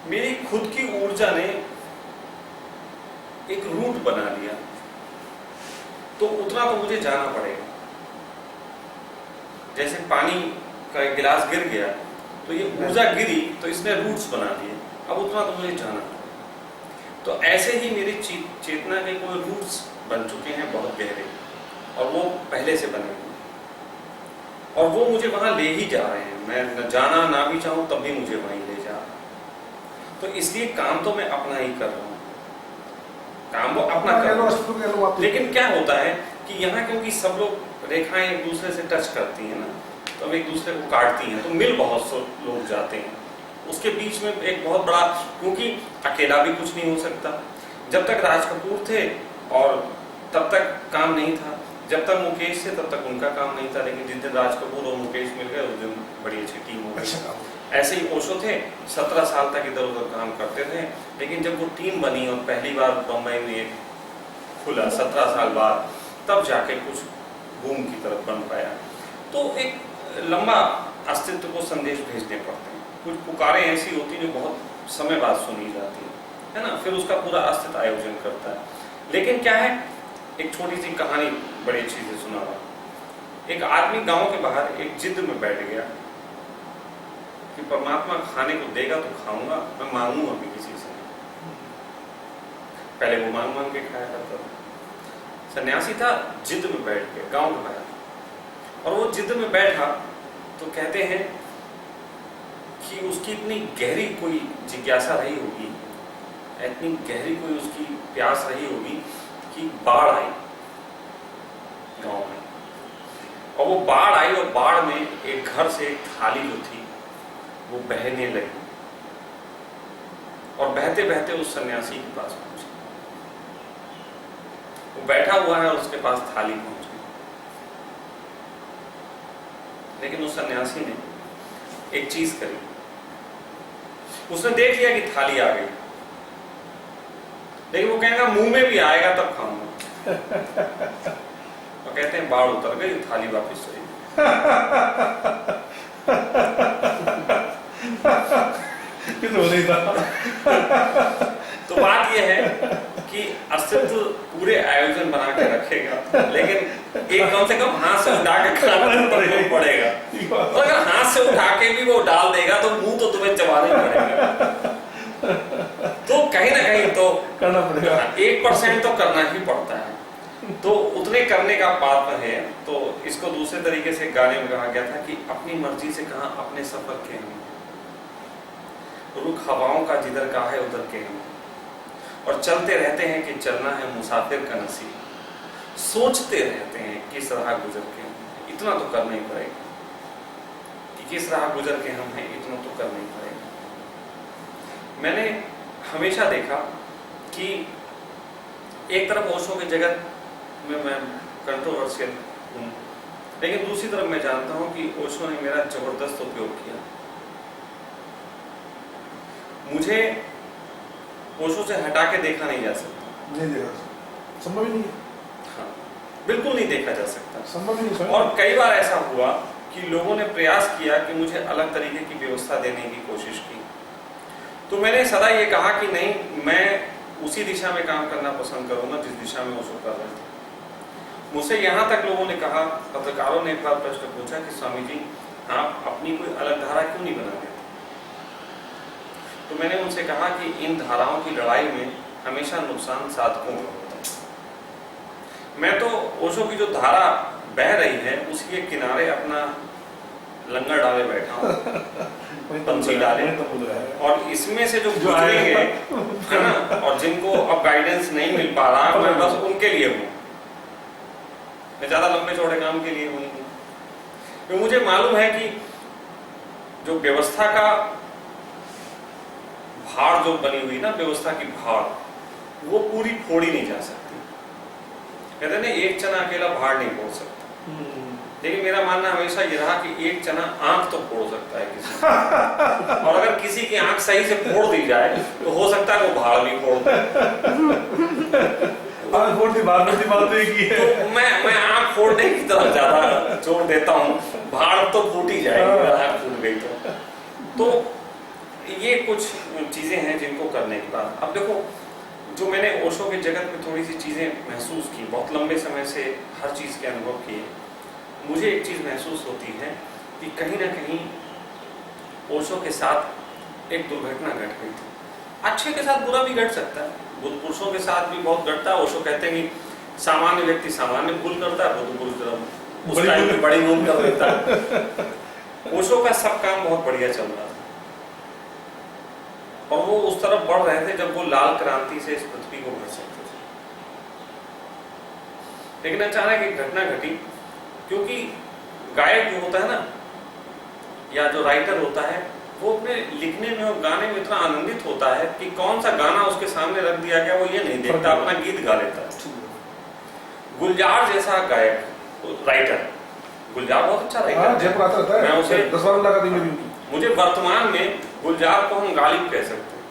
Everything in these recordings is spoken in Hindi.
मेरी खुद की ऊर्जा ने एक रूट बना लिया, तो उतना तो मुझे जाना पड़ेगा। जैसे पानी का एक गिलास गिर गया तो ये ऊर्जा गिरी तो इसने रूट्स बना लिए, अब उतना तो मुझे जाना पड़ेगा। तो ऐसे ही मेरी चेतना के कोई रूट्स बन चुके हैं बहुत गहरे, और वो पहले से बने हुए, और वो मुझे वहां ले ही जा रहे हैं। मैं न जाना ना भी चाहूं तब भी मुझे वहीं ले जा रहा है। तो इसलिए काम तो मैं अपना ही कर रहा हूं, काम वो अपना कर रहा हूं। लेकिन क्या होता है कि यहाँ क्योंकि सब लोग रेखाएं एक दूसरे से टच करती हैं ना, तो अब एक दूसरे को काटती हैं, तो मिल बहुत से लोग जाते हैं। उसके बीच में एक बहुत बड़ा, क्योंकि अकेला भी कुछ नहीं हो सकता। जब तक राज कपूर थे और तब तक काम नहीं था, जब तक मुकेश थे तब तक उनका काम नहीं था। लेकिन जिस दिन राज कपूर और मुकेश मिल गए उस दिन बड़ी अच्छी टीम हो गई। ऐसे ही ओशो थे, 17 साल तक इधर उधर काम करते थे, लेकिन जब वो टीम बनी और पहली बार बम्बई में एक खुला 17 साल बाद, तब जाके कुछ बूम की तरफ बन पाया। तो एक लंबा अस्तित्व को संदेश भेजने पड़ते हैं। कुछ पुकारें ऐसी होती हैं जो बहुत समय बाद सुनी जाती है ना, फिर उसका पूरा अस्तित्व आयोजन करता है। लेकिन क्या है, एक छोटी सी कहानी बड़ी अच्छी से सुना रहा। एक आदमी गांव के बाहर एक जिद में बैठ गया कि परमात्मा खाने को देगा तो खाऊंगा, मैं मांगूंगा भी किसी से। पहले वो मांग मांग के खाया करता था। सन्यासी था, जिद में बैठ गया गांव के बाहर, और वो जिद में बैठा तो कहते हैं कि उसकी इतनी गहरी कोई जिज्ञासा रही होगी, इतनी गहरी कोई उसकी प्यास रही होगी कि बाढ़ आई गांव में, और वो बाढ़ आई और बाढ़ में एक घर से एक थाली जो थी वो बहने लगी, और बहते बहते उस सन्यासी के पास पहुंची। वो बैठा हुआ है और उसके पास थाली पहुंच गई। लेकिन उस सन्यासी ने एक चीज करी, उसने देख लिया कि थाली आ गई, लेकिन वो कहेगा मुंह में भी आएगा तब खाऊंगा। वो कहते हैं बाढ़ उतर गई, थाली वापस आई। तो बात यह है कि अस्तित्व पूरे आयोजन बना के रखेगा, लेकिन एक कम से कम हाथ से उठा के खाना तो पड़ेगा। तो अगर हाथ से उठा के भी वो डाल देगा तो मुंह तो तुम्हें चबाना ही पड़ेगा। तो कहीं ना कहीं तो करना पड़ेगा, 1% तो करना ही पड़ता है। तो उतने करने का पात्र है। तो इसको दूसरे तरीके से गाने में कहा गया था कि अपनी मर्जी से कहां अपने सफर के हम, रुख हवाओं का जिधर का है उधर के हम, और चलते रहते हैं कि चलना है मुसाफिर का नसीब, सोचते रहते हैं किस राह गुजर के हम। इतना तो करना ही पड़ेगा कि किस राह गुजर के हम हैं, इतना तो करना ही पड़ेगा। मैंने हमेशा देखा कि एक तरफ ओशो के जगत में मैं कंट्रोवर्शियल हूं, लेकिन दूसरी तरफ मैं जानता हूं कि ओशो ने मेरा जबरदस्त उपयोग किया। मुझे ओशो से हटा के देखा नहीं जा सकता, नहीं देखा, संभव ही नहीं। हाँ, बिल्कुल नहीं देखा जा सकता, संभव ही नहीं। और कई बार ऐसा हुआ कि लोगों ने प्रयास किया कि मुझे अलग तरीके की व्यवस्था देने की कोशिश की, तो मैंने सदा ये कहा कि नहीं, मैं उसी दिशा में काम करना पसंद करूंगा जिस दिशा में ओशो कर रहे थे। मुझसे यहाँ तक लोगों ने कहा, पत्रकारों ने एक बार प्रश्न पूछा कि स्वामी जी आप अपनी कोई अलग धारा क्यों नहीं बना देते? तो मैंने उनसे कहा कि इन धाराओं की लड़ाई में हमेशा नुकसान साधकों का होता है। मैं तो ओशो की जो धारा बह रही है उसके किनारे अपना लंगर डाले बैठा हूँ, पंछी डाले, और इसमें से जो गुजरेंगे है ना, और जिनको अब गाइडेंस नहीं मिल पा रहा, मैं बस उनके लिए हूँ। मैं ज्यादा लंबे चौड़े काम के लिए हुई हूँ, तो मुझे मालूम है कि जो व्यवस्था का भाड़ जो बनी हुई ना, व्यवस्था की भाड़ वो पूरी फोड़ी नहीं जा सकती। कहते ना एक चना अकेला भाड़ नहीं फोड़ सकता, लेकिन मेरा मानना हमेशा ये रहा कि एक चना आंख तो फोड़ सकता है किसी और अगर किसी की आंख सही से फोड़ दी जाए तो हो सकता है वो भाड़ भी फोड़ दे। तो मैं आंख फोड़ने की तरफ ज्यादा जोर देता हूँ, भाड़ तो फूट ही जाएगी अगर आंख फूट गई तो ये कुछ चीज़ें हैं जिनको करने के बाद अब देखो, जो मैंने ओशो के जगत में थोड़ी सी चीज़ें महसूस की, बहुत लंबे समय से हर चीज़ के अनुभव किए, मुझे एक चीज़ महसूस होती है कि कहीं ना कहीं ओशो के साथ एक दुर्घटना घट गई थी। अच्छे के साथ बुरा भी घट सकता है, बुद्ध पुरुषों के साथ भी बहुत घटता है। ओशो कहते हैं कि सामान्य व्यक्ति सामान्य भूल करता है, बुद्ध पुरुष उस टाइम में बड़ी भूल कर देता है। ओशो का सब काम बहुत बढ़िया चल रहा था और वो उस तरफ बढ़ रहे थे जब वो लाल क्रांति से इस पृथ्वी को भर सकते थे। लेकिन अचानक एक घटना घटी, क्योंकि गायक जो होता है ना, या जो राइटर होता है, वो अपने लिखने में और गाने में इतना आनंदित होता है कि कौन सा गाना उसके सामने रख दिया गया वो ये नहीं देखता, अपना गीत गा लेता है। गुलजार जैसा गायक, राइटर, गुलजार बहुत अच्छा राइटर जयपुर आता रहता है, मैं उसे 10-12 लाख आदमी भी उनकी। मुझे वर्तमान में गुलजार को हम गालिब कह सकते हैं,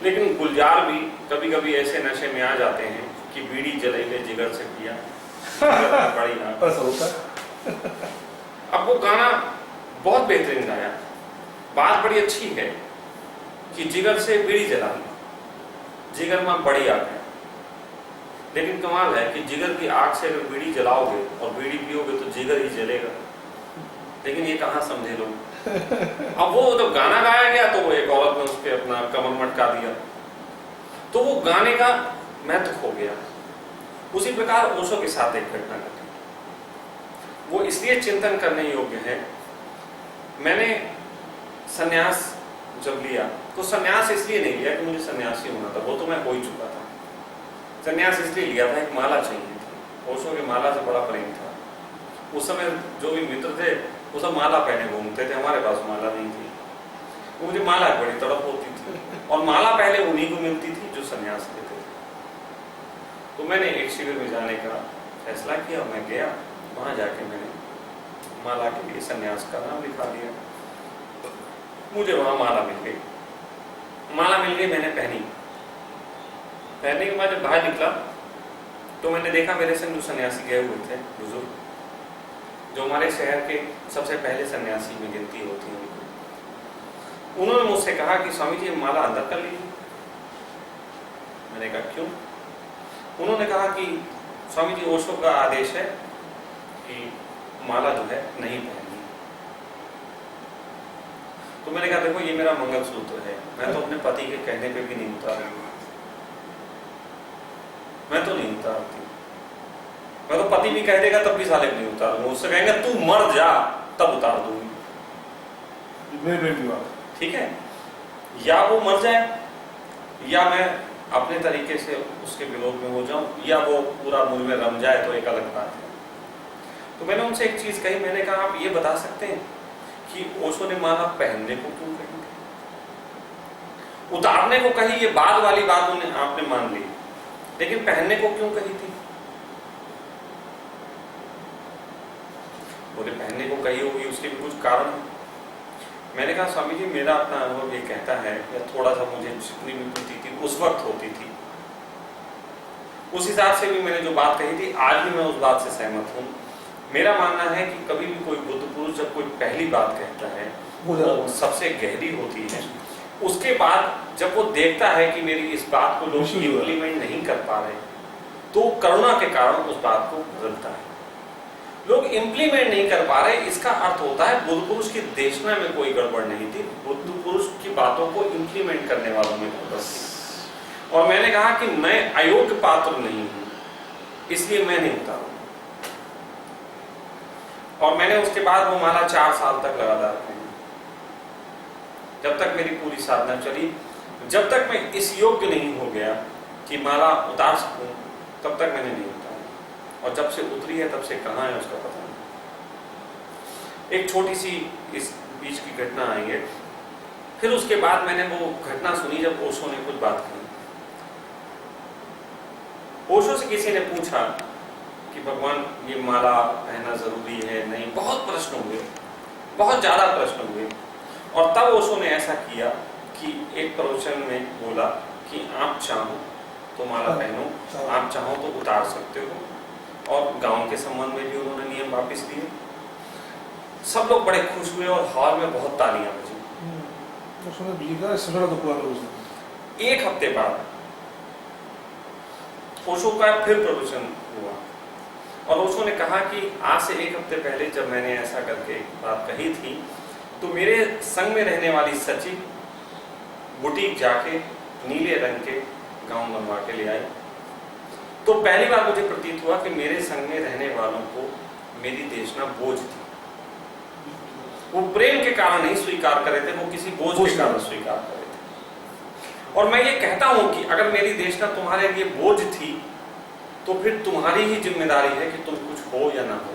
लेकिन गुलजार भी कभी कभी ऐसे नशे में आ जाते हैं कि बीड़ी जलेंगे जिगर से पिया बड़ी ना होता है। अब वो गाना बहुत बेहतरीन गाया, बात बड़ी अच्छी है कि जिगर से बीड़ी जला ली, जिगर में बड़ी आग है। लेकिन कमाल है कि जिगर की आग से अगर बीड़ी जलाओगे और बीड़ी पियोगे तो जिगर ही जलेगा। लेकिन ये कहाँ समझे लोग। अब वो जब गाना गाया गया तो वो एक औरत ने उस पर अपना कमर मटका दिया, तो वो गाने का महत्व खो गया। उसी प्रकार ओशो के साथ एक घटना घटी, वो इसलिए चिंतन करने योग्य है। मैंने सन्यास जब लिया तो सन्यास इसलिए नहीं लिया कि मुझे सन्यासी होना था, वो तो मैं हो ही चुका था। सन्यास इसलिए लिया था, एक माला चाहिए थी। ओशो के माला से बड़ा प्रेम था। उस समय जो भी मित्र थे वो सब माला पहने घूमते थे, हमारे पास माला नहीं थी। वो मुझे माला बड़ी तड़प होती थी, और माला पहले उन्हीं को मिलती थी जो सन्यास लेते थे। तो मैंने एक शिविर में जाने का फैसला किया, मैं गया, वहां जाके मैंने माला के लिए सन्यास का नाम लिखा दिया। मुझे वहां माला मिल गई, मैंने पहनी। पहनने के बाद जब बाहर निकला तो मैंने देखा मेरे संग जो सन्यासी गए हुए थे, बुजुर्ग, जो हमारे शहर के सबसे पहले सन्यासी में गिनती होती है, उन्होंने मुझसे कहा कि स्वामी जी माला अंदर कर लीजिए। मैंने कहा क्यों? उन्होंने कहा कि स्वामी जी ओशो का आदेश है कि माला जो है नहीं पहननी। तो मैंने कहा देखो ये मेरा मंगलसूत्र है, मैं तो अपने पति के कहने पे भी नहीं उतारूंगा, मैं तो नहीं उतारती। मैं तो पति भी कह देगा तब भी साले नहीं उतारूंगा, उससे कहेंगे तू मर जा तब उतार दूंगी। ठीक है, या वो मर जाए या मैं अपने तरीके से उसके विरोध में हो जाऊं, या वो पूरा मुझ में रम जाए, तो एक अलग बात है। तो मैंने उनसे एक चीज कही, मैंने कहा आप ये बता सकते हैं कि ओशो ने माला पहनने को क्यों कही थी? उतारने को कही, ये बाद वाली बात आपने मान ली, लेकिन पहनने को क्यों कही थी? बोले पहनने को कही होगी उसके भी कुछ कारण है। मैंने कहा स्वामी जी मेरा अपना अनुभव ये कहता है, या थोड़ा सा मुझे जितनी भी प्रतीति उस वक्त होती थी उस हिसाब से भी मैंने जो बात कही थी, आज भी मैं उस बात से सहमत हूँ। मेरा मानना है कि कभी भी कोई बुद्ध पुरुष जब कोई पहली बात कहता है वो सबसे गहरी होती है। उसके बाद जब वो देखता है कि मेरी इस बात को लोग इम्प्लीमेंट नहीं कर पा रहे, तो करुणा के कारण उस बात को बदलता है। लोग इम्प्लीमेंट नहीं कर पा रहे, इसका अर्थ होता है बुद्ध पुरुष की देशना में कोई गड़बड़ नहीं थी, बुद्ध पुरुष की बातों को इम्प्लीमेंट करने वालों में गड़बड़ थी। और मैंने कहा कि मैं अयोग्य पात्र नहीं हूं, इसलिए मैं नहीं उतारूंगा। और मैंने उसके बाद वो माला 4 साल तक लगातार पहनी, जब तक मेरी पूरी साधना चली। जब तक मैं इस योग्य नहीं हो गया कि माला उतार सकूं, तब तक मैंने नहीं उतारी। और जब से उतरी है तब से कहां है उसका पता नहीं। एक छोटी सी इस बीच की घटना आई है। फिर उसके बाद मैंने वो घटना सुनी जब ओशो ने कुछ बात कही। ओशो से किसी ने पूछा कि भगवान ये माला पहनना जरूरी है नहीं, बहुत प्रश्न हुए, बहुत ज्यादा प्रश्न हुए। और तब ओशो ने ऐसा किया कि एक प्रवचन में बोला कि आप चाहो तो माला पहनो, आप चाहो तो उतार सकते हो। और गांव के संबंध में भी उन्होंने नियम वापस दिए। सब लोग बड़े खुश हुए और हॉल में बहुत तालियां बजी। तो उसने लिखा सिमरा तो पूरा उस दिन। एक हफ्ते बाद ओशो का फिर प्रवचन हुआ और ओशो ने कहा कि आज से एक हफ्ते पहले जब मैंने ऐसा करके बात कही थी तो मेरे संग में रहने वाली सची बुटीक जाके नीले रंग के गाउन बनवा के ले आई। तो पहली बार मुझे प्रतीत हुआ कि मेरे संग में रहने वालों को मेरी देशना बोझ थी। वो प्रेम के कारण नहीं स्वीकार कर रहे थे, वो किसी बोझ के कारण स्वीकार कर रहे थे। और मैं ये कहता हूं कि अगर मेरी देशना तुम्हारे लिए बोझ थी तो फिर तुम्हारी ही जिम्मेदारी है कि तुम कुछ हो या ना हो।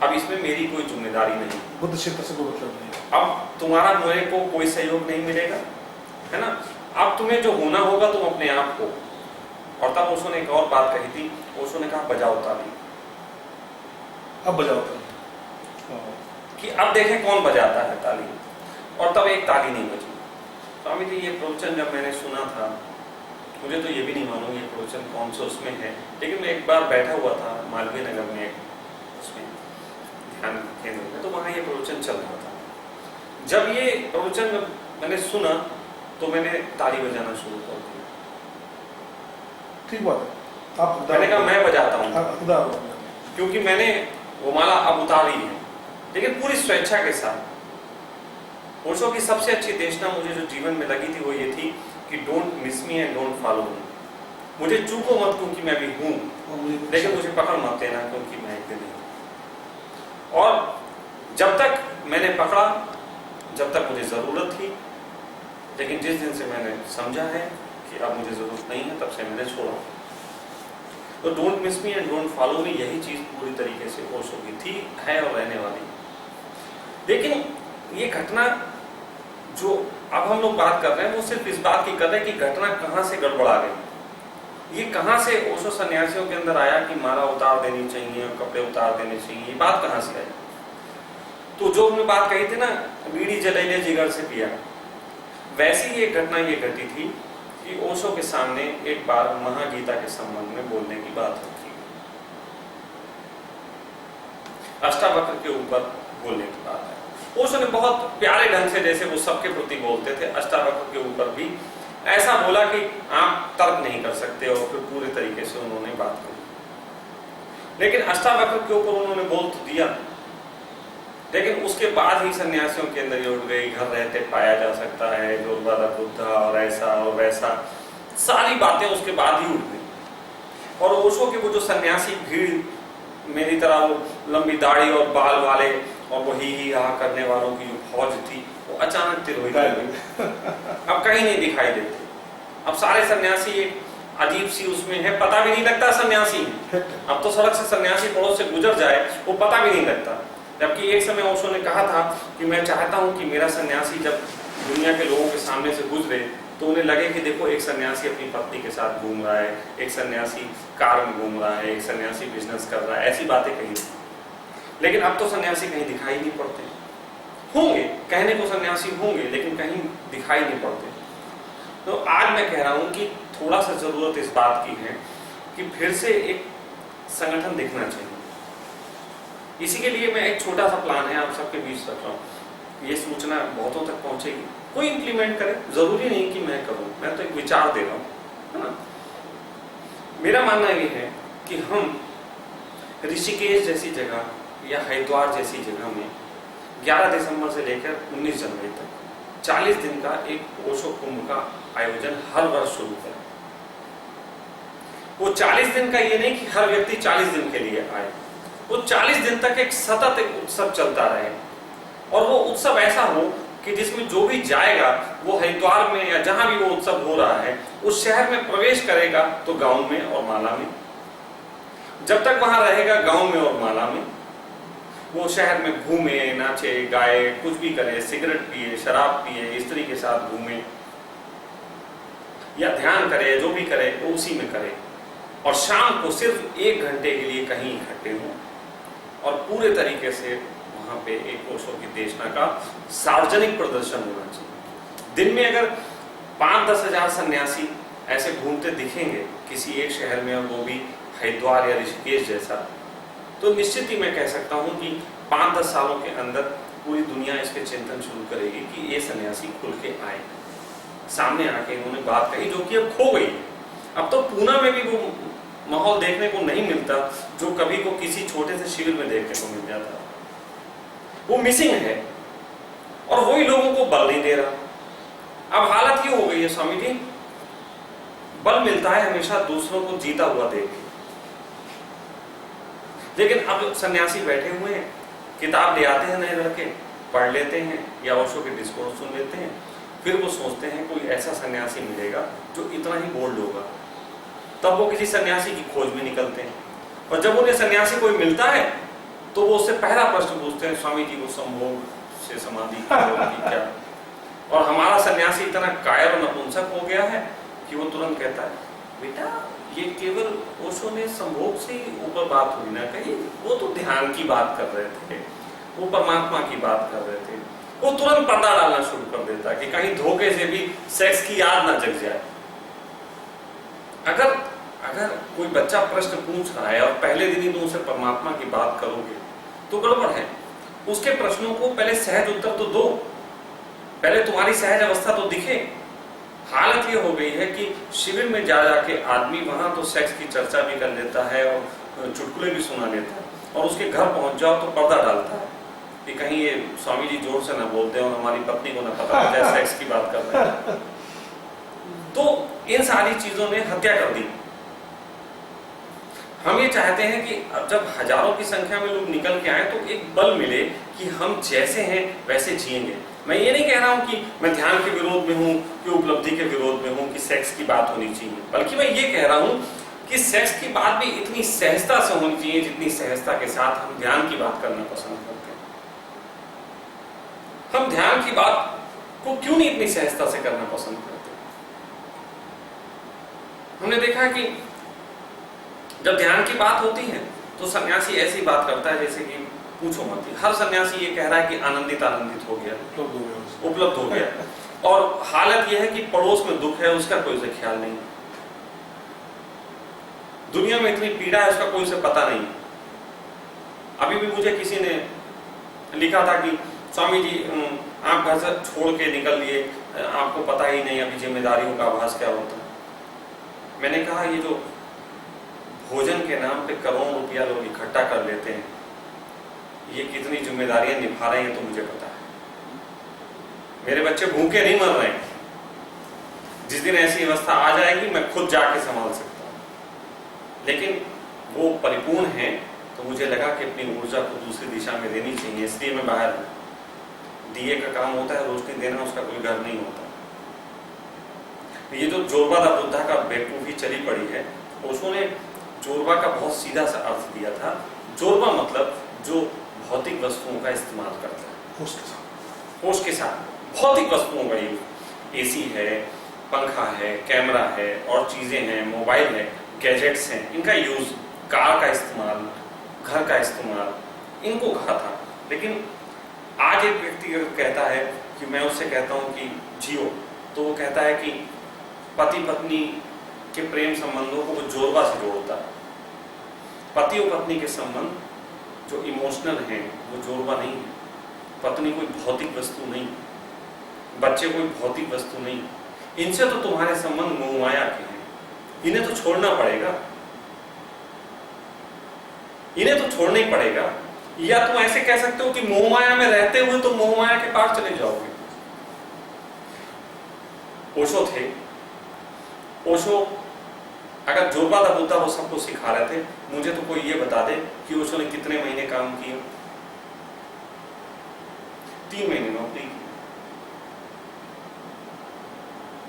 अब इसमें मेरी कोई जिम्मेदारी नहीं। बुद्ध क्षेत्र से कोई मतलब नहीं। अब तुम्हारा मेरे को कोई सहयोग नहीं मिलेगा, है ना। अब तुम्हें जो होना होगा तुम अपने आप को। और तब ओशो ने एक और बात कही थी, ओशो ने कहा बजाओ ताली। अब बजाओ ताली कि अब देखें कौन बजाता है ताली। और तब एक ताली नहीं बजी। स्वामी जी ये प्रवचन जब मैंने सुना था, मुझे तो ये भी नहीं मालूम ये प्रवचन कौन सा उसमें है, लेकिन मैं एक बार बैठा हुआ था मालवीय नगर में उसमें ध्यान केंद्र में, तो वहाँ ये प्रवचन चल रहा था। जब ये प्रवचन मैंने सुना तो मैंने ताली बजाना शुरू कर दिया। ठीक बात है। आप मैंने कहा मैं बजाता हूँ क्योंकि मैंने वो माला अब उतारी है, लेकिन पूरी स्वेच्छा के साथ। ओशो की सबसे अच्छी देशना मुझे जो जीवन में लगी थी वो ये थी कि don't miss me and don't follow me. मुझे चूको मत क्योंकि मैं भी हूँ, लेकिन मुझे पकड़ मत देना क्योंकि मैं एक दिन नहीं। और जब तक मैंने पकड़ा, जब तक मुझे जरूरत थी, लेकिन जिस दिन से मैंने समझा है कि अब मुझे जरूरत नहीं है, तब से मैंने छोड़ा। तो don't miss me and don't follow me, यही चीज पूरी तरीके से ओशो की थी, है और रहने वाली। लेकिन ये घटना जो अब हम लोग बात कर रहे हैं वो सिर्फ इस बात की कर रहे हैं कि घटना कहां से गड़बड़ा गई। ये कहां से ओशो सन्यासियों के अंदर आया कि माला उतार देनी चाहिए और कपड़े उतार देने चाहिए, ये बात कहां से आई। तो जो हमने बात कही थी ना, बीड़ी जलैले जिगर से पिया, वैसी एक घटना ये घटी थी कि ओशो के सामने एक बार महागीता के संबंध में बोलने की बात होती, अष्टावक्र के ऊपर बोलने की बात है। ओशो ने बहुत प्यारे ढंग से, जैसे वो सबके प्रति बोलते थे, अष्टावक्र के ऊपर भी ऐसा बोला कि आप तर्क नहीं कर सकते, और फिर पूरे तरीके से उन्होंने बात करी। लेकिन अष्टावक्र के ऊपर उन्होंने बोल तो दिया, लेकिन उसके बाद ही सन्यासियों के अंदर ये उठ गई, घर रहते पाया जा सकता है दुर्वादा बुद्धा और ऐसा और वैसा, सारी बातें उसके बाद ही उठ गई। और ओशो के वो जो सन्यासी भीड़, मेरी तरह वो लंबी दाढ़ी और बाल वाले और वो ही करने वालों की जो फौज थी, वो अचानक तिरोहित हो गई। अब कहीं नहीं दिखाई देते। अब सारे सन्यासी एक अजीब सी उसमें है, पता भी नहीं लगता सन्यासी है। अब तो सड़क से सन्यासी पड़ोस से गुजर जाए वो पता भी नहीं लगता। जबकि एक समय ओशो ने कहा था कि मैं चाहता हूं कि मेरा सन्यासी जब दुनिया के लोगों के सामने से गुजरे तो उन्हें लगे कि देखो एक सन्यासी अपनी पत्नी के साथ घूम रहा है, एक सन्यासी कार में घूम रहा है, एक सन्यासी बिजनेस कर रहा है, ऐसी बातें कही। लेकिन अब तो सन्यासी कहीं दिखाई नहीं पड़ते। होंगे, कहने को सन्यासी होंगे, लेकिन कहीं दिखाई नहीं पड़ते। तो आज मैं कह रहा हूं कि थोड़ा सा जरूरत इस बात की है कि फिर से एक संगठन दिखना चाहिए। इसी के लिए मैं एक छोटा सा प्लान है आप सबके बीच रख रहा हूँ। ये सूचना बहुतों तक पहुंचेगी, कोई इंप्लीमेंट करे, जरूरी नहीं कि मैं करूं, मैं तो एक विचार दे रहा हूं, है ना। मेरा मानना ये है कि हम ऋषिकेश जैसी जगह या हरिद्वार जैसी जगह में 11 दिसंबर से लेकर 19 जनवरी तक 40 दिन का एक ओशो कुंभ का आयोजन हर वर्ष शुरू करें। वो 40 दिन का ये नहीं कि हर व्यक्ति 40 दिन के लिए आए, वो 40 दिन तक एक सतत एक उत्सव चलता रहे। और वो उत्सव ऐसा हो कि जिसमें जो भी जाएगा वो हरिद्वार में या जहां भी वो उत्सव हो रहा है उस शहर में प्रवेश करेगा तो गांव में और माला में, जब तक वहां रहेगा गांव में और माला में, वो शहर में घूमे, नाचे, गाए, कुछ भी करे, सिगरेट पिए, शराब पिए, स्त्री के साथ घूमे या ध्यान करे, जो भी करे वो उसी में करे। और शाम को सिर्फ 1 घंटे के लिए कहीं इकट्ठे हों और पूरे तरीके से वहां पे एक ओशो की देशना का सार्वजनिक प्रदर्शन होना चाहिए। दिन में अगर 5-10 हजार सन्यासी ऐसे घूमते दिखेंगे किसी एक शहर में, और वो भी हरिद्वार या ऋषिकेश जैसा, तो निश्चित ही मैं कह सकता हूं कि 5-10 सालों के अंदर पूरी दुनिया इस पे चिंतन शुरू करेगी कि ये सन्यासी खुल के आए, सामने आके इन्होंने बात कही जो कि अब खो गई। अब तो पूना में भी वो माहौल देखने को नहीं मिलता जो कभी को किसी छोटे से शिविर में देखने को मिल जाता, वो मिसिंग है और वही लोगों को बल नहीं दे रहा। अब हालत ये हो गई है स्वामी जी, बल मिलता है हमेशा दूसरों को जीता हुआ देख के, लेकिन अब सन्यासी बैठे हुए हैं, किताब ले आते हैं नए लड़के, पढ़ लेते हैं या ओशो के डिस्कोर्स सुन लेते हैं, फिर वो सोचते हैं कोई ऐसा सन्यासी मिलेगा जो इतना ही बोल्ड होगा, तब वो किसी सन्यासी की खोज में निकलते हैं। और जब उन्हें सन्यासी कोई मिलता है तो वो उससे पहला प्रश्न पूछते हैं, स्वामी जी वो संभोग से समाधि की क्या? और हमारा सन्यासी इतना कायर और नपुंसक हो गया है कि वो तुरंत कहता है, बेटा ये केवल ओशो ने संभोग से ही ऊपर बात हुई ना कही, वो तो ध्यान की बात कर रहे थे, वो परमात्मा की बात कर रहे थे। वो तुरंत पर्दा डालना शुरू कर देता कि कहीं धोखे से भी सेक्स की याद ना जग जाए। अगर अगर कोई बच्चा प्रश्न पूछ रहा है और पहले दिन ही तुम उसे परमात्मा की बात करोगे तो गड़बड़ है। उसके प्रश्नों को पहले सहज उत्तर तो दो, पहले तुम्हारी सहज अवस्था तो दिखे। हालत ये हो गई है कि शिविर में जा जाके आदमी वहां तो सेक्स की चर्चा भी कर लेता है और चुटकुले भी सुना लेता है, और उसके घर पहुंच जाओ तो पर्दा डालता है कि कहीं ये स्वामी जी जोर से ना बोलते हो, हमारी पत्नी को ना पता हो जाए सेक्स की बात कर रहे हैं। तो इन सारी चीजों ने हत्या कर दी। हम ये चाहते हैं कि अब जब हजारों की संख्या में लोग निकल के आए तो एक बल मिले कि हम जैसे हैं वैसे जिएंगे। मैं ये नहीं कह रहा हूं कि मैं ध्यान के विरोध में हूं, कि उपलब्धि के विरोध में हूं, कि सेक्स की बात होनी चाहिए, बल्कि मैं ये कह रहा हूं कि सेक्स की बात भी इतनी सहजता से होनी चाहिए जितनी सहजता के साथ हम ध्यान की बात करना पसंद करते हैं। हम ध्यान की बात को क्यों नहीं इतनी सहजता से करना पसंद करते? हमने देखा कि जब ध्यान की बात होती है तो सन्यासी ऐसी बात करता है जैसे कि पूछो मत। हर सन्यासी ये कह रहा है कि आनंदित हो गया, उपलब्ध हो गया, और हालत यह है कि पड़ोस में दुख है उसका कोई उसे ख्याल नहीं, दुनिया में इतनी पीड़ा है उसका कोई उसे पता नहीं। अभी भी मुझे किसी ने लिखा था कि स्वामी जी आप घर से छोड़ के निकल लिए, आपको पता ही नहीं अभी जिम्मेदारियों का आभास क्या होता है। मैंने कहा ये जो भोजन के नाम पे करोड़ों रुपया लोग इकट्ठा कर लेते हैं, ये कितनी जिम्मेदारियां निभा रहे हैं तो मुझे पता है। मेरे बच्चे भूखे नहीं मर रहे हैं, जिस दिन ऐसी अवस्था आ जाएगी मैं खुद जाके संभाल सकता हूं, लेकिन वो परिपूर्ण है तो मुझे लगा कि अपनी ऊर्जा को दूसरी दिशा में देनी चाहिए, इसलिए मैं बाहर हूं। दिए का काम होता है रोशनी देना, उसका कोई घर नहीं होता। ये जो जोरबा दा बुद्धा का बेवकूफी चली पड़ी है, उसने जोरबा का बहुत सीधा सा अर्थ दिया था। जोरबा मतलब जो भौतिक वस्तुओं का इस्तेमाल करता है, होश के साथ भौतिक वस्तुओं का यूज, एसी है, पंखा है, कैमरा है और चीजें हैं, मोबाइल है, गैजेट्स हैं, इनका यूज, कार का इस्तेमाल, घर का इस्तेमाल, इनको कहा था। लेकिन आज एक व्यक्ति कहता है कि मैं उससे कहता हूं कि जियो, तो वो कहता है कि पति पत्नी के प्रेम संबंधों को वो जोरबा से जोड़ता है। पति और पत्नी के संबंध जो इमोशनल हैं वो जोरबा नहीं है। पत्नी कोई भौतिक वस्तु नहीं, बच्चे कोई भौतिक वस्तु नहीं, इनसे तो तुम्हारे संबंध मोह माया के हैं, इन्हें तो छोड़ना पड़ेगा, इन्हें तो छोड़ना ही पड़ेगा। या तुम ऐसे कह सकते हो कि मोह माया में रहते हुए तो मोह माया के पार चले जाओगे। ओशो थे, ओशो अगर जोरबा दा बुद्धा वो सबको सिखा रहे थे, मुझे तो कोई ये बता दे कि ओशो ने कितने महीने काम किए? 3 महीने नौकरी की,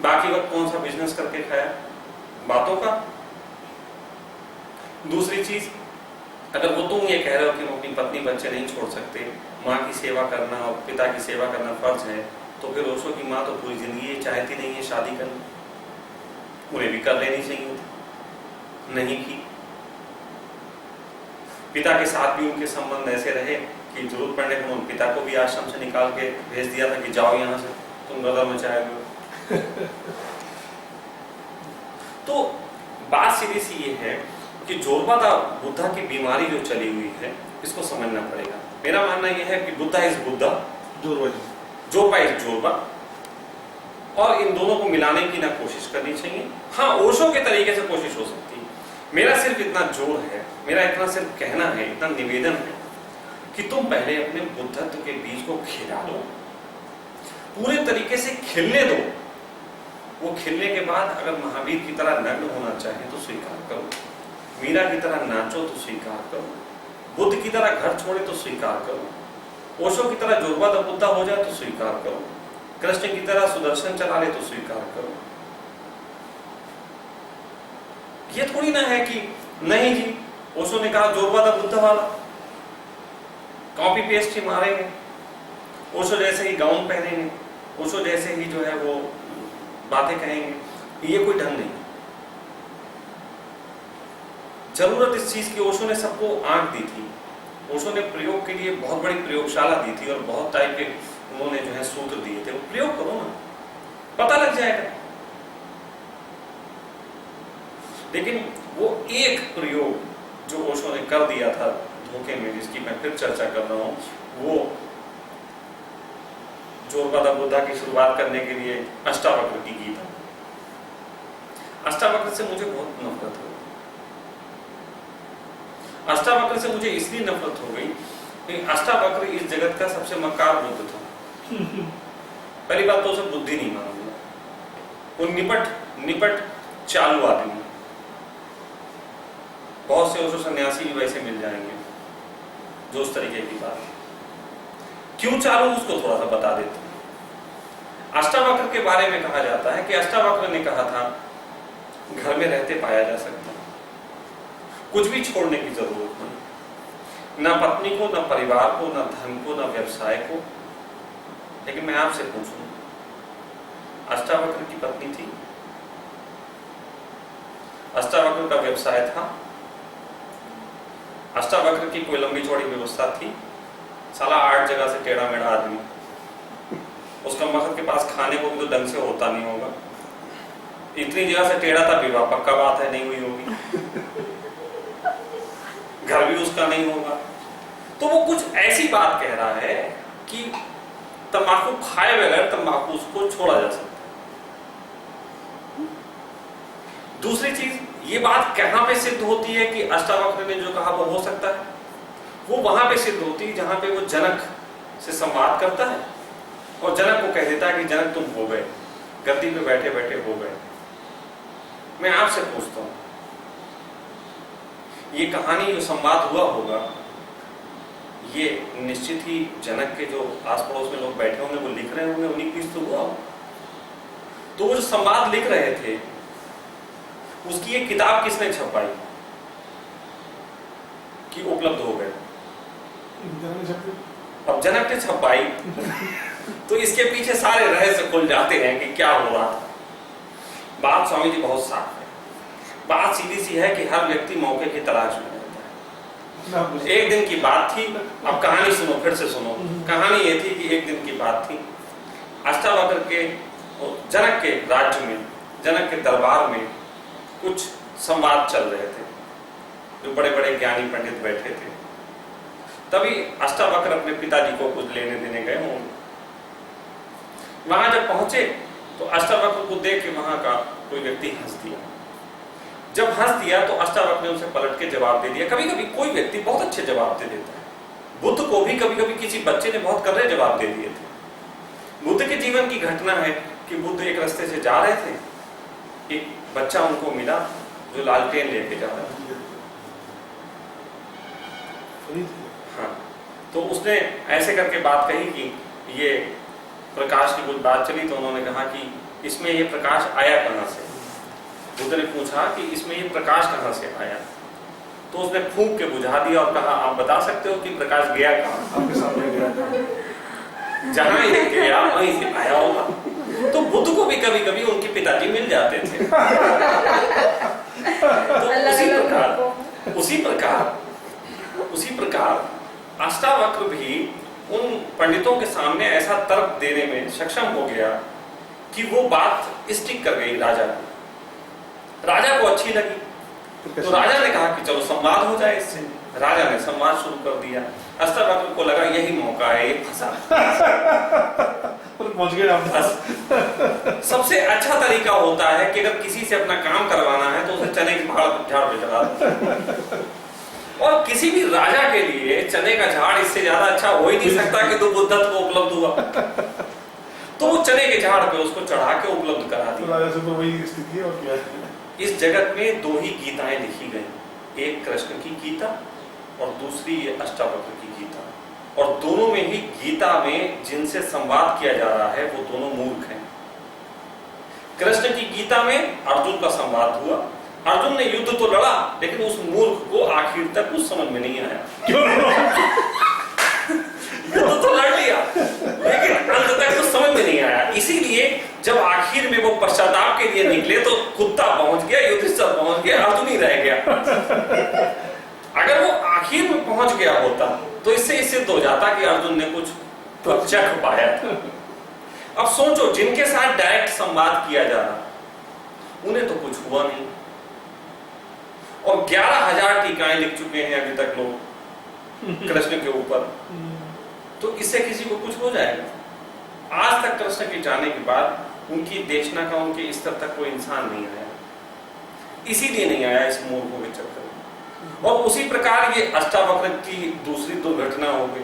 बाकी वक्त कौन सा बिजनेस करके खाया? बातों का। दूसरी चीज, अगर वो तुम ये कह रहे हो कि हम अपनी पत्नी बच्चे नहीं छोड़ सकते, माँ की सेवा करना और पिता की सेवा करना फर्ज है, तो फिर ओशो की माँ तो पूरी जिंदगी ये चाहती नहीं है शादी करना, उन्हें भी कर लेनी चाहिए थी, नहीं की। पिता के साथ भी उनके संबंध ऐसे रहे कि जरूरत पड़ने पर उन्होंने पिता को भी आश्रम से निकाल के भेज दिया था कि जाओ यहाँ से, तुम गदर मचाए। तो बात सीधी सी ये है कि जोरबा दा बुद्धा की बीमारी जो चली हुई है इसको समझना पड़ेगा। मेरा मानना यह है कि Buddha is Buddha, Zorba ji. Zorba is Zorba, और इन दोनों को मिलाने की ना कोशिश करनी चाहिए। हाँ, ओशो के तरीके से कोशिश हो सकती है। मेरा सिर्फ इतना जोर है, मेरा इतना सिर्फ कहना है, इतना निवेदन है कि तुम पहले अपने बुद्धत्व के बीज को खिला दो, पूरे तरीके से खिलने दो। वो खिलने के बाद अगर महावीर की तरह नग्न होना चाहे तो स्वीकार करो, मीरा की तरह नाचो तो स्वीकार करो, बुद्ध की तरह घर छोड़े तो स्वीकार करो, ओशो की तरह जोरबा द बुद्धा हो जाए तो स्वीकार करो, कृष्ण की तरह सुदर्शन चला ले तो स्वीकार करो। ये थोड़ी ना है कि नहीं जी ओशो ने कहा जोरबा द बुद्धा वाला, कॉपी पेस्ट ही मारेंगे, ओशो जैसे ही गाउन पहनेंगे, ओशो जैसे ही जो है वो बातें कहेंगे। ये कोई ढंग नहीं। जरूरत इस चीज की, ओशो ने सबको आंख दी थी, ओशो ने प्रयोग के लिए बहुत बड़ी प्रयोगशाला दी थी और बहुत टाइप के उन्होंने जो है सूत्र दिए थे। वो प्रयोग करो ना, पता लग जाएगा। लेकिन वो एक प्रयोग जो ओशो ने कर दिया था धोखे में, जिसकी मैं फिर चर्चा कर रहा हूं, वो जोरबा द बुद्धा की शुरुआत करने के लिए अष्टावक्र की गीता। अष्टावक्र से मुझे बहुत नफरत हो गई। अष्टावक्र से मुझे इसलिए नफरत हो गई कि अष्टावक्र इस जगत का सबसे मक्कार बुद्ध था। पहली बात तो उसे बुद्धि नहीं मानूंगा, वो निपट चालू आदमी। बहुत से ओशो सन्यासी भी वैसे मिल जाएंगे जो उस तरीके की बात, क्यों चालू उसको थोड़ा सा बता देते हैं। अष्टावक्र के बारे में कहा जाता है कि अष्टावक्र ने कहा था घर में रहते पाया जा सकता है, कुछ भी छोड़ने की जरूरत नहीं, ना पत्नी को, ना परिवार को, ना धन को, ना व्यवसाय को। लेकिन मैं आपसे पूछूं, अष्टावक्र की पत्नी थी, अष्टावक्र का व्यवसाय था, अष्टावक्र की कोई लंबी चौड़ी व्यवस्था थी? साला 8 जगह से टेढ़ा मेढ़ा आदमी, उसका मकसद के पास खाने को भी तो ढंग से होता नहीं होगा, इतनी जगह से टेढ़ा था, विवाह पक्का बात है नहीं हुई होगी, घर भी उसका नहीं होगा। तो वो कुछ ऐसी बात कह रहा है कि तंबाकू खाए बगैर तंबाकू उसको छोड़ा जा सकता है। दूसरी चीज, ये बात कहां पे सिद्ध होती है कि अष्टावक्र ने जो कहा वो हो सकता है? वो वहां पे सिद्ध होती है जहां पे वो जनक से संवाद करता है और जनक को कह देता है कि जनक तुम हो गए, गद्दी पे बैठे बैठे हो गए। मैं आपसे पूछता हूं, ये कहानी जो संवाद हुआ होगा, ये निश्चित ही जनक के जो आस पड़ोस में लोग बैठे होंगे, वो लिख रहे होंगे, उन्हीं की तो हुआ हो। तो वो जो संवाद लिख रहे थे, उसकी एक किताब किसने छपाई कि उपलब्ध हो गए? अब जनक ने छपाई तो इसके पीछे सारे रहस्य खुल जाते हैं कि क्या हो रहा था। बात स्वामी जी बहुत साफ है, बात सीधी सी है कि हर व्यक्ति मौके की तलाश में रहता है। एक दिन की बात थी, अब कहानी सुनो, फिर से सुनो। कहानी ये थी कि एक दिन की बात थी, अष्टावक्र के जनक के राज्य में, जनक के दरबार में कुछ संवाद चल रहे थे, जो बड़े बड़े ज्ञानी पंडित बैठे थे। तभी अष्टावक्र अपने पिताजी को कुछ लेने देने गए होंगे। वहां जब पहुंचे तो अष्टावक्र को देख के वहां का कोई व्यक्ति हंस दिया। जब हंस दिया तो अष्टावक्र ने उसे पलट के जवाब दे दिया। कभी कभी कोई व्यक्ति बहुत अच्छे जवाब दे देता है। बुद्ध को भी कभी कभी किसी बच्चे ने बहुत कर्रे जवाब दे दिए थे। बुद्ध के जीवन की घटना है कि बुद्ध एक रास्ते से जा रहे थे, एक बच्चा उनको मिला जो लालटेन लेके जा रहा था। हाँ, तो उसने ऐसे करके बात कही कि ये प्रकाश की कुछ बात चली, तो उन्होंने कहा कि इसमें ये प्रकाश आया कहां से? बुद्ध ने पूछा कि इसमें ये प्रकाश कहां से आया? तो उसने फूंक के बुझा दिया और कहा आप बता सकते हो कि प्रकाश गया कहां? आपके सामने गया, जहां ये गया वहीं से आया होगा। तो बुद्ध को भी कभी कभी उनके पिताजी मिल जाते थे। तो उसी प्रकार अष्टावक्र भी उन पंडितों के सामने ऐसा तर्क देने में सक्षम हो गया कि वो बात स्टिक कर गई राजा को। राजा को अच्छी लगी, तो राजा ने कहा कि चलो संवाद हो जाए इससे। राजा ने संवाद शुरू कर दिया। अष्टावक्र को लगा यही मौका है, ये फंसा। पहुंच गए आप। सबसे अच्छा तरीका होता है कि अगर किसी से अपना काम करवाना है तो उसे चने के झाड़ पे चढ़ा दो। और किसी भी राजा के लिए चने का झाड़ इससे ज्यादा अच्छा हो ही नहीं सकता कि तो बुद्धत्व को उपलब्ध हुआ। तो वो चने के झाड़ पे उसको चढ़ा के उपलब्ध करा दिया। राजा से तो वही स्थिति है और क्या है। इस जगत में दो ही गीताएं लिखी गई, एक कृष्ण की गीता और दूसरी ये अष्टावक्र की गीता। और दोनों में ही गीता में जिनसे संवाद किया जा रहा है वो दोनों मूर्ख हैं। कृष्ण की गीता में अर्जुन का संवाद हुआ, अर्जुन ने युद्ध तो लड़ा लेकिन उस मूर्ख को आखिर तक कुछ समझ में नहीं आया। युद्ध तो लड़ लिया लेकिन अंत तक कुछ समझ में नहीं आया। इसीलिए जब आखिर में वो पश्चाताप के लिए निकले तो कुत्ता पहुंच गया, युधिष्ठिर पहुंच गया, अर्जुन ही रह गया। अगर वो आखिर में पहुंच गया होता तो इससे सिद्ध हो जाता कि अर्जुन ने कुछ तो चख पाया था। अब सोचो, जिनके साथ डायरेक्ट संवाद किया जा रहा उन्हें तो कुछ हुआ नहीं, और 11,000 टीकाएं लिख चुके हैं अभी तक लोग कृष्ण के ऊपर, तो इससे किसी को कुछ हो जाएगा? आज तक कृष्ण के जाने के बाद उनकी देशना का उनके स्तर तक कोई इंसान नहीं आया, इसीलिए नहीं आया इस मूर्खों के चक्कर में। और उसी प्रकार ये अष्टावक्र की दूसरी दुर्घटना हो गई।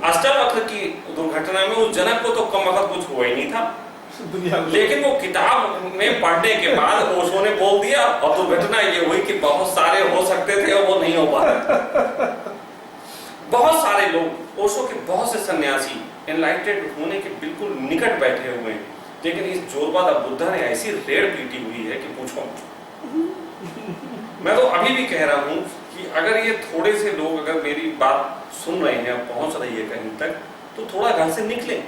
अष्टावक्र की दुर्घटना में उस जनक को तो कम वक्त कुछ हुआ ही नहीं था, लेकिन वो किताब में पढ़ने के बाद ओशो ने बोल दिया और दुर्घटना ये हुई कि बहुत सारे हो सकते थे और वो नहीं हो पा रहे। बहुत सारे लोग, ओशो के बहुत से सन्यासी एनलाइटेड होने के बिल्कुल निकट बैठे हुए हैं, लेकिन इस जोरबादा बुद्धा ने ऐसी रेड़ पीटी हुई है कि पूछो। मैं तो अभी भी कह रहा हूं कि अगर ये थोड़े से लोग अगर मेरी बात सुन रहे हैं, पहुंच रही है कहीं तक, तो थोड़ा घर से निकलें।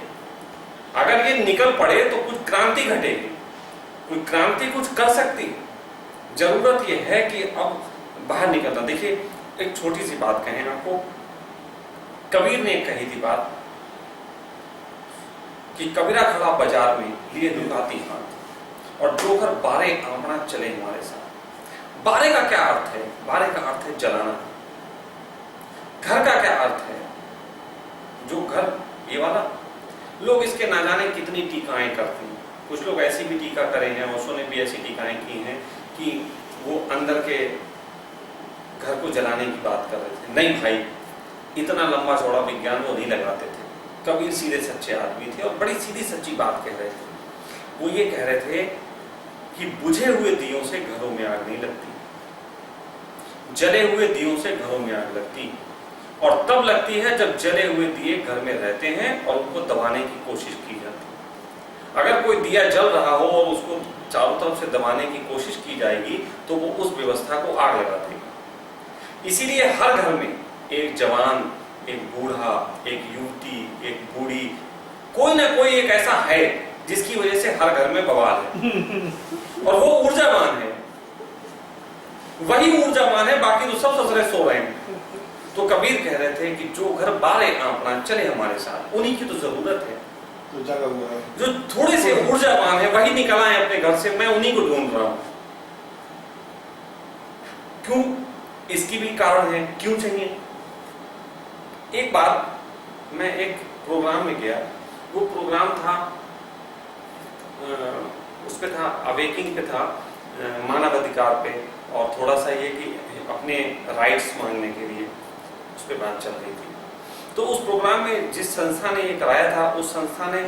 अगर ये निकल पड़े तो कुछ क्रांति घटेगी, कोई क्रांति कुछ कर सकती है। जरूरत ये है कि अब बाहर निकलना। देखिए, एक छोटी सी बात कहें आपको, कबीर ने कही थी बात कि कबीरा खड़ा बाजार में लिए दुकाती हाथ और जोकर बारे आंवड़ा चले हमारे साथ। बारे का क्या अर्थ है? बारे का अर्थ है जलाना। घर का क्या अर्थ है? जो घर ये वाला, लोग इसके ना जाने कितनी टीकाएं करते हैं। कुछ लोग ऐसी भी टीका करे हैं, ओशो ने भी ऐसी टीकाएं की हैं कि वो अंदर के घर को जलाने की बात कर रहे थे। नहीं भाई, इतना लंबा चौड़ा विज्ञान वो नहीं लगाते थे। कबीर सीधे सच्चे आदमी थे और बड़ी सीधी सच्ची बात कह रहे थे। वो ये कह रहे थे कि बुझे हुए दियों से घरों में आग नहीं लगती, जले हुए दियों से घरों में आग लगती, और तब लगती है जब जले हुए दिए घर में रहते हैं और उनको दबाने की कोशिश की जाती है। अगर कोई दिया जल रहा हो और उसको चारों तरफ से दबाने की कोशिश की जाएगी तो वो उस व्यवस्था को आग लगा देगी। इसीलिए हर घर में एक जवान, एक बूढ़ा, एक युवती, एक बूढ़ी, कोई ना कोई एक ऐसा है जिसकी वजह से हर घर में बवाल है, और वो ऊर्जावान है। वही ऊर्जावान है, बाकी तो सब ससुरे सो रहे हैं। तो कबीर कह रहे थे कि जो घर बारे आंपना चले हमारे साथ, उन्हीं की तो जरूरत है। तो जगह हुआ है, जो थोड़े से ऊर्जावान है वही निकल आए अपने घर से, मैं उन्हीं को ढूंढ रहा हूं। क्यों? इसकी भी कारण है, क्यों चाहिए। एक बार मैं एक प्रोग्राम में गया, वो प्रोग्राम था उस पे था, अवेकिंग पे था, मानव अधिकार पे, और थोड़ा सा ये कि अपने राइट्स मांगने के लिए उस पे बात चल रही थी। तो उस प्रोग्राम में जिस संस्था ने ये कराया था, उस संस्था ने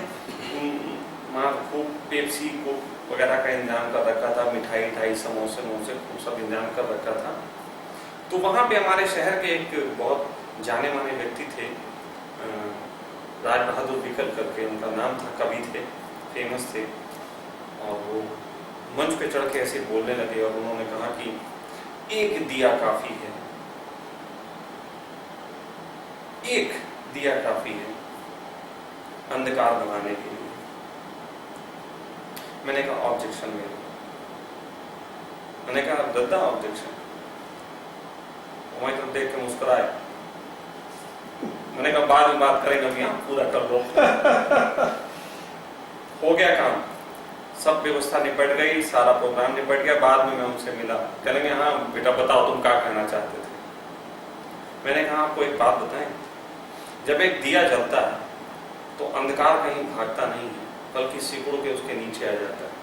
खूब पेप्सी को वगैरह का इंतजाम कर रखा था, मिठाई समोसे खूब सब इंतजाम कर रखा था। तो वहाँ पे हमारे शहर के एक बहुत जाने माने व्यक्ति थे, राज बहादुर विकल करके उनका नाम था, कवि थे, फेमस थे, और वो मंच पे चढ़ के ऐसे बोलने लगे और उन्होंने कहा कि एक दिया काफी है, एक दिया काफी है अंधकार भगाने के लिए। मैंने कहा ऑब्जेक्शन मेरे, मैंने कहा दद्दा ऑब्जेक्शन। हमारी तरफ देख के मुस्कुराए। मैंने कहा बाद में बात करेंगे, अभी आप पूरा कर लो। हो गया काम, सब व्यवस्था निपट गई, सारा प्रोग्राम निपट गया। बाद में मैं उनसे मिला, कहेंगे हाँ बेटा बताओ तुम क्या कहना चाहते थे। मैंने कहा आपको एक बात बताएं, जब एक दिया जलता है तो अंधकार कहीं भागता नहीं है, बल्कि सिकुड़ के उसके नीचे आ जाता है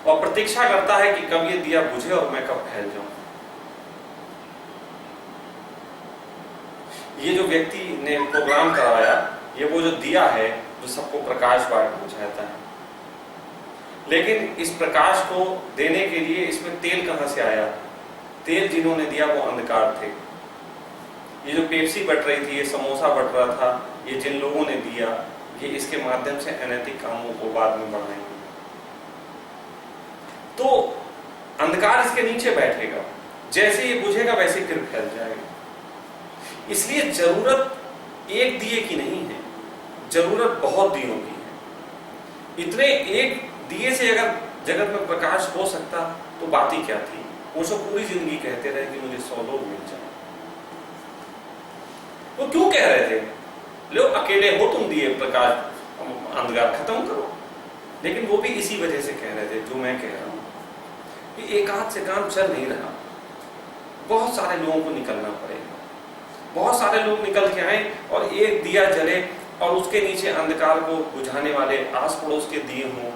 और प्रतीक्षा करता है कि कब ये दिया बुझे और मैं कब फैल जाऊं। ये जो व्यक्ति ने प्रोग्राम कराया, ये वो जो दिया है जो सबको प्रकाश बांटना चाहता है, लेकिन इस प्रकाश को देने के लिए इसमें तेल कहां से आया? तेल जिन्होंने दिया वो अंधकार थे। ये जो पेप्सी बट रही थी, ये समोसा बट रहा था, ये जिन लोगों ने दिया, ये इसके माध्यम से अनैतिक कामों को बाद में बढ़ाएंगे। तो अंधकार इसके नीचे बैठेगा, जैसे ये बुझेगा वैसे फिर फैल जाएगा। इसलिए जरूरत एक दिए की नहीं है, जरूरत बहुत दियों की है। इतने एक दिए से अगर जगत में प्रकाश हो सकता तो बात ही क्या थी। वो सब पूरी जिंदगी कहते रहे कि मुझे 100 लोग मिल जाए। वो क्यों कह रहे थे? लो अकेले हो तुम दिए, प्रकाश अंधकार खत्म करो। लेकिन वो भी इसी वजह से कह रहे थे जो मैं कह रहा हूं कि एक हाथ से काम चल नहीं रहा, बहुत सारे लोगों को निकलना पड़ेगा। बहुत सारे लोग निकल के आए और एक दिया जले और उसके नीचे अंधकार को बुझाने वाले आस पड़ोस के दिए हों।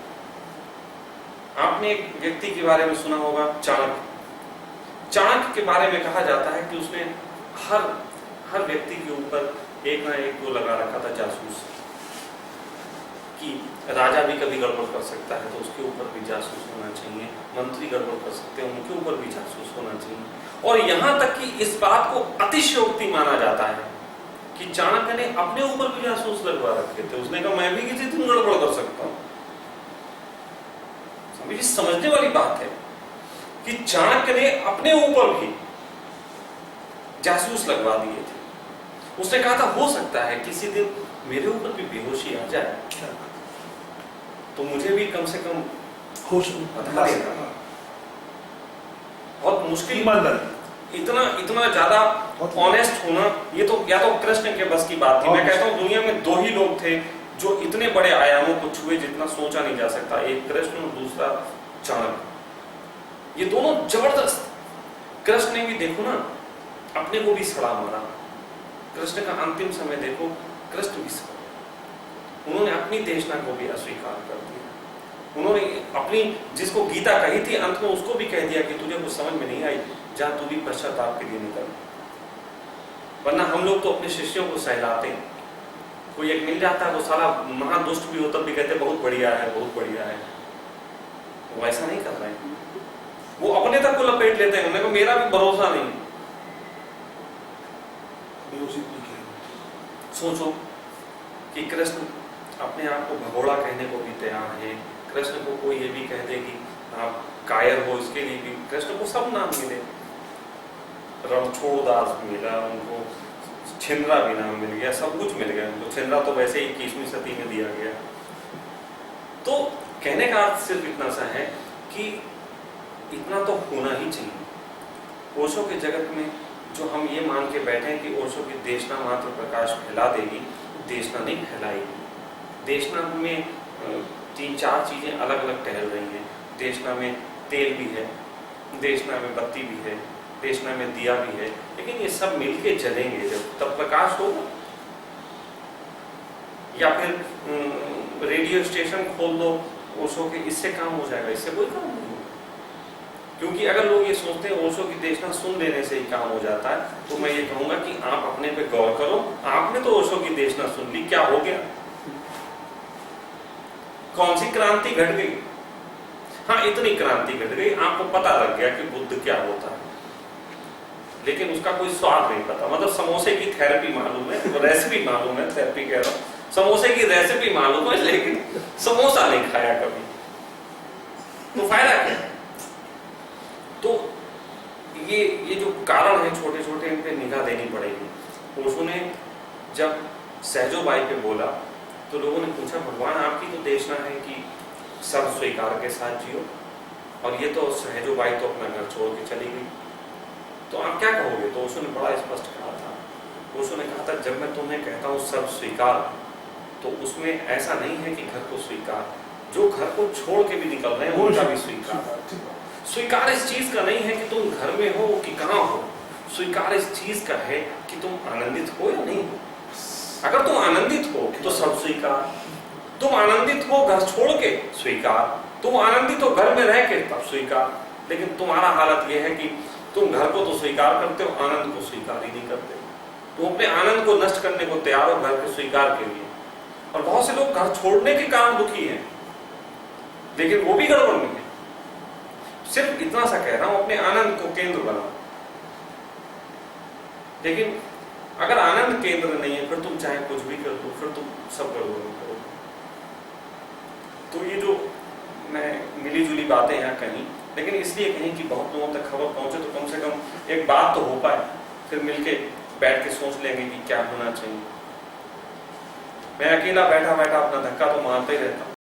आपने एक व्यक्ति के बारे में सुना होगा, चाणक्य। चाणक्य के बारे में कहा जाता है कि उसने हर व्यक्ति के ऊपर एक ना एक वो लगा रखा था जासूस, कि राजा भी कभी गड़बड़ कर सकता है तो उसके ऊपर भी जासूस होना चाहिए, मंत्री गड़बड़ कर सकते हैं उनके ऊपर भी जासूस होना चाहिए। और यहां तक कि इस बात को अतिशयोक्ति माना जाता है कि चाणक्य ने अपने ऊपर भी जासूस लगवा रखे थे। उसने कहा मैं भी किसी दिन गड़बड़ कर सकता हूं। समझने वाली बात है कि चाणक्य ने अपने ऊपर भी जासूस लगवा दिए थे। उसने कहा था हो सकता है किसी दिन मेरे ऊपर भी बेहोशी आ जाए तो मुझे भी कम से कम होश बता देना। बहुत मुश्किल, इतना ज्यादा ऑनेस्ट होना, ये तो या तो कृष्ण के बस की बात थी। मैं कहता हूं दुनिया में दो ही लोग थे जो इतने बड़े आयामों को छुए जितना सोचा नहीं जा सकता, एक कृष्ण और दूसरा चाणक्य। ये दोनों जबरदस्त। कृष्ण ने भी देखो ना अपने को भी सड़ा मारा। कृष्ण का अंतिम समय देखो, कृष्ण भी सड़ा, उन्होंने अपनी देशना को भी अस्वीकार कर दिया। उन्होंने अपनी जिसको गीता कही थी अंत में उसको भी कह दिया कि तुझे कुछ समझ में नहीं आई, जा तू भी पश्चाताप के लिए निकल। वरना हम लोग तो अपने शिष्यों को सहलाते हैं। कोई एक मिल जाता है वो सारा महादुष्ट भी हो तब भी कहते बहुत बढ़िया है, बहुत बढ़िया है। वो ऐसा नहीं कर रहे हैं, वो अपने तक को लपेट लेते हैं। उन्हें मेरा भी भरोसा नहीं। सोचो कि कृष्ण अपने आप को भगोड़ा कहने को भी तैयार है। कृष्ण को कोई ये भी कह दे कि आप कायर हो, इसके लिए भी कृष्ण को सब नाम मिले। रणछोड़दास मिला उनको, छिंद्रा भी नाम मिल गया, सब कुछ मिल गया उनको। छिंद्रा तो वैसे ही 21वीं सदी में दिया गया। तो कहने का अर्थ सिर्फ इतना सा है कि इतना तो होना ही चाहिए। ओशो के जगत में जो हम ये मान के बैठे हैं कि ओशो की देशना मात्र प्रकाश फैला देगी, देशना नहीं फैलाएगी। देशना में 3-4 चीजें अलग अलग टहल रही हैं। देशना में तेल भी है, देशना में बत्ती भी है, देशना में दिया भी है, लेकिन ये सब मिलके जलेंगे जब तब प्रकाश होगा। या फिर रेडियो स्टेशन खोल दो ओशो के, इससे काम हो जाएगा? इससे कोई काम नहीं। क्योंकि अगर लोग ये सोचते हैं ओशो की देशना सुन लेने से ही काम हो जाता है, तो मैं ये कहूंगा कि आप अपने पे गौर करो। आपने तो ओशो की देशना सुन ली, क्या हो गया? कौन सी क्रांति घट गई? हाँ, इतनी क्रांति घट गई, आपको पता लग गया कि बुद्ध क्या होता है, लेकिन उसका कोई स्वाद नहीं पता। मतलब समोसे की थेरेपी मालूम है, रेसिपी मालूम है, थेरेपी कह रहा हूं, समोसे की रेसिपी मालूम है, लेकिन समोसा नहीं खाया कभी, तो फायदा क्या? तो ये जो कारण है छोटे छोटे, इन पे निगाह देनी पड़ेगी। ओशो ने जब सहजोबाई पे बोला तो लोगों ने पूछा भगवान आपकी तो देशना है कि सब स्वीकार के साथ जियो, और ये तो सहजोबाई तो अपना घर छोड़ के चली गई, तो आप क्या कहोगे? तो ओशो ने बड़ा स्पष्ट कहा था। ओशो ने कहा था जब मैं तुम्हें कहता हूँ सब स्वीकार, तो उसमें ऐसा नहीं है कि घर को स्वीकार, जो घर को छोड़ के भी निकल रहे हैं उनका भी स्वीकार। स्वीकार इस चीज का नहीं है कि तुम घर में हो कि कहाँ हो, स्वीकार इस चीज का है कि तुम आनंदित हो या नहीं हो। अगर तुम आनंदित हो तो सब स्वीकार, तुम आनंदित हो घर छोड़ के स्वीकार, तुम आनंदित हो घर में रह के तब स्वीकार। लेकिन तुम्हारा हालत यह है कि तुम घर को तो स्वीकार करते हो, आनंद को स्वीकार ही नहीं करते। तुम अपने आनंद को नष्ट करने को तैयार हो घर के स्वीकार के लिए। और बहुत से लोग घर छोड़ने के कारण दुखी हैं, लेकिन वो भी गड़बड़ नहीं है। सिर्फ इतना सा कह रहा हूं, अपने आनंद को केंद्र बनाओ। लेकिन अगर आनंद केंद्र नहीं है, फिर तुम चाहे कुछ भी कर दो, फिर तुम सब गड़बड़ करो। तो ये जो मैं मिली जुली बातें यहाँ कहीं, लेकिन इसलिए कहीं कि बहुत लोगों तक खबर पहुंचे तो कम से कम एक बात तो हो पाए, फिर मिलके बैठ के सोच लेंगे कि क्या होना चाहिए। मैं अकेला बैठा बैठा अपना धक्का तो मारते ही रहता हूं।